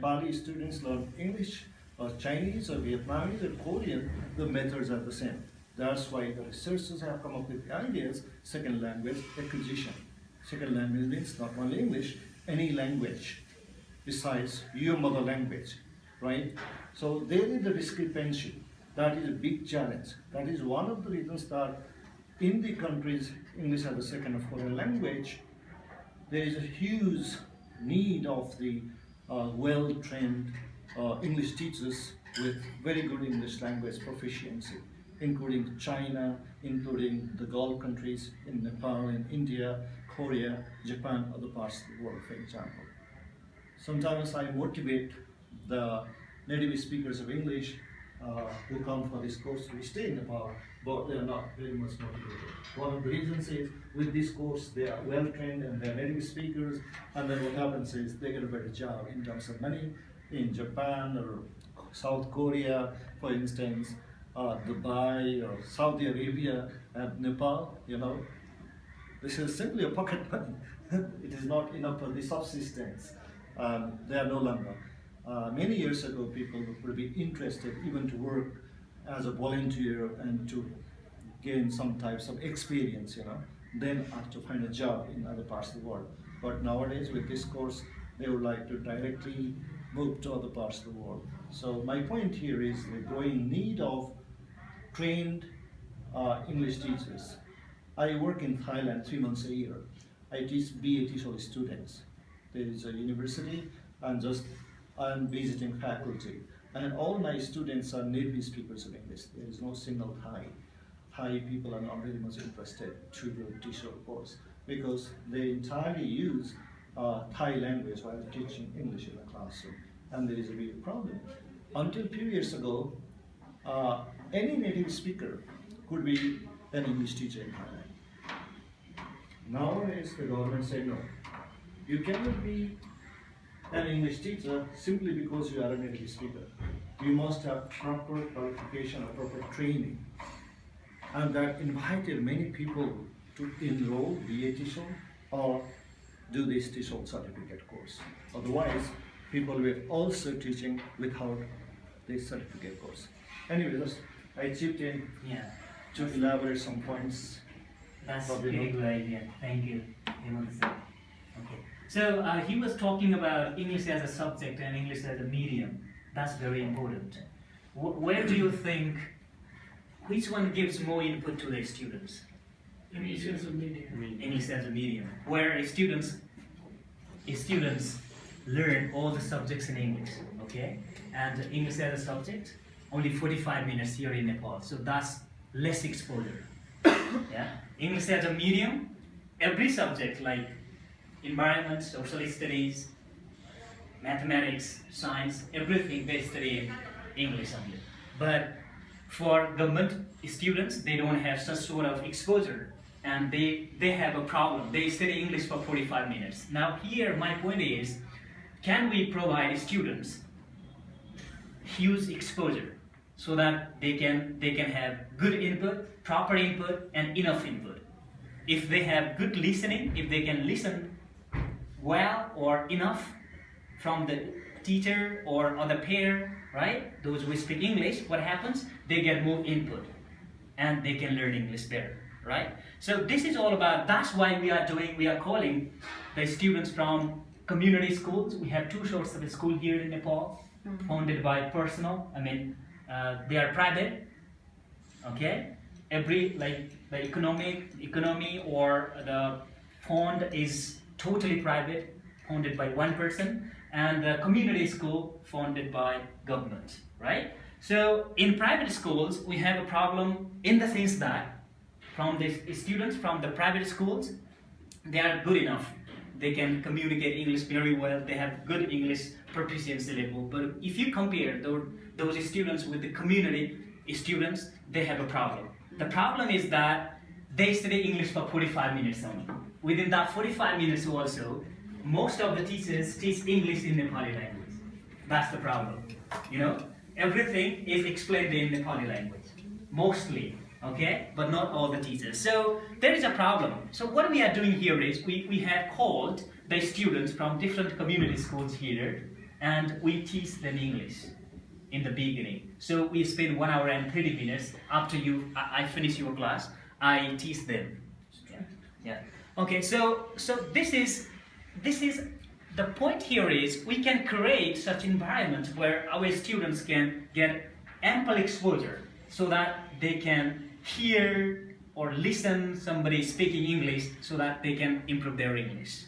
Nepali students learn English or Chinese or Vietnamese or Korean, the methods are the same. That's why the researchers have come up with the ideas, second language acquisition. Second language means not only English, any language besides your mother language, right? So there is a discrepancy. That is a big challenge. That is one of the reasons that in the countries English as a second or foreign language, there is a huge need of the well-trained English teachers with very good English language proficiency, including China, including the Gulf countries, in Nepal, in India, Korea, Japan, other parts of the world, for example. Sometimes I motivate the native speakers of English who come for this course to stay in Nepal, but they are not very much motivated. One of the reasons is with this course they are well trained and they are native speakers, and then what happens is they get a better job in terms of money in Japan or South Korea, for instance, Dubai or Saudi Arabia and Nepal, you know. This is simply a pocket money. It is not enough for the subsistence. They are no longer. Many years ago, people would be interested even to work as a volunteer and to gain some types of experience, you know, then have to find a job in other parts of the world. But nowadays, with this course, they would like to directly move to other parts of the world. So my point here is the growing need of trained English teachers. I work in Thailand 3 months a year. I teach BA TESOL students. There is a university, and I'm visiting faculty. And all my students are native speakers of English. There is no single Thai. Thai people are not very much interested to do TESOL course because they entirely use Thai language while teaching English in the classroom. And there is a big problem. Until 2 years ago, any native speaker could be an English teacher in Thailand. Nowadays, the government said no. You cannot be an English teacher simply because you are a native speaker. You must have proper qualification or proper training. And that invited many people to enroll BA TESOL or do this TESOL certificate course. Otherwise, people were also teaching without this certificate course. Anyway, I chipped in to elaborate some points. That's a very good idea. Thank you, Hemanta sir. Okay. So he was talking about English as a subject and English as a medium. That's very important. Where do you think, which one gives more input to the students? English as a medium. English as a medium. Where students learn all the subjects in English, okay? And English as a subject, only 45 minutes here in Nepal. So that's less exposure. Yeah. English as a medium, every subject like environment, social studies, mathematics, science, everything they study in English only. But for government students, they don't have such sort of exposure and they have a problem. They study English for 45 minutes. Now here my point is, can we provide students huge exposure so that they can have good input, proper input and enough input? If they have good listening, if they can listen well or enough from the teacher or the pair, right? Those who speak English, what happens? They get more input and they can learn English better, right? So this is all about, that's why we are calling the students from community schools. We have 2 sorts of school here in Nepal, founded by personal, they are private, okay? Every, like the economy or the fund is totally private, funded by one person, and the community school funded by government, right? So in private schools, we have a problem in the sense that from the students from the private schools, they are good enough. They can communicate English very well. They have good English proficiency level. But if you compare those students with the community students, they have a problem. The problem is that they study English for 45 minutes only. Within that 45 minutes also, most of the teachers teach English in Nepali language. That's the problem. You know, everything is explained in Nepali language, mostly, okay? But not all the teachers. So there is a problem. So what we are doing here is we have called the students from different community schools here and we teach them English in the beginning. So we spend 1 hour and 30 minutes after I finish your class. I teach them. Yeah. Okay. So this is the point here is we can create such environment where our students can get ample exposure so that they can hear or listen somebody speaking English so that they can improve their English.